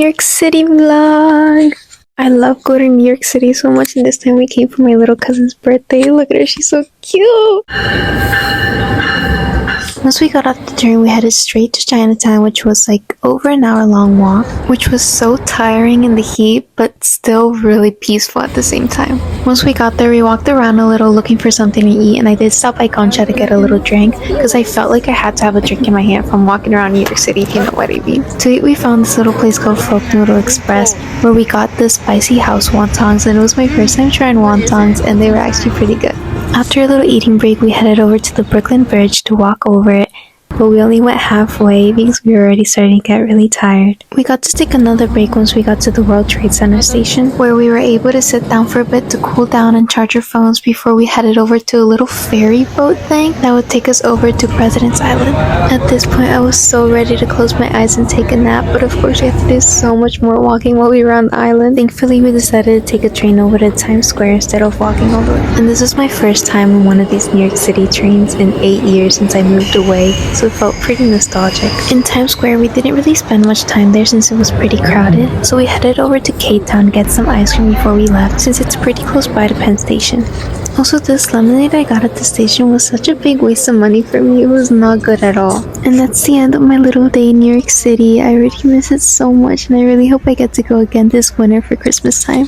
York City vlog. I love going to New York City so much, and this time we came for my little cousin's birthday. Look at her, she's so cute. Once we got off the train, we headed straight to Chinatown, which was like over an hour long walk, which was so tiring in the heat, but still really peaceful at the same time. Once we got there, we walked around a little looking for something to eat, and I did stop by Concha to get a little drink because I felt like I had to have a drink in my hand from walking around New York City, if you know what I mean. To eat, we found this little place called Folk Noodle Express, where we got the spicy house wontons, and it was my first time trying wontons, and they were actually pretty good. After a little eating break, we headed over to the Brooklyn Bridge to walk over it, but we only went halfway because we were already starting to get really tired. We got to take another break once we got to the World Trade Center station, where we were able to sit down for a bit to cool down and charge our phones before we headed over to a little ferry boat thing that would take us over to President's Island. At this point, I was so ready to close my eyes and take a nap, but of course we had to do so much more walking while we were on the island. Thankfully, we decided to take a train over to Times Square instead of walking all the way. And this was my first time on one of these New York City trains in 8 years since I moved away, so it felt pretty nostalgic. In Times Square, we didn't really spend much time there since it was pretty crowded, so we headed over to K-Town to get some ice cream before we left, since it's pretty close by to Penn Station. Also, this lemonade I got at the station was such a big waste of money for me. It was not good at all. And that's the end of my little day in New York City. I really miss it so much, and I really hope I get to go again this winter for Christmas time.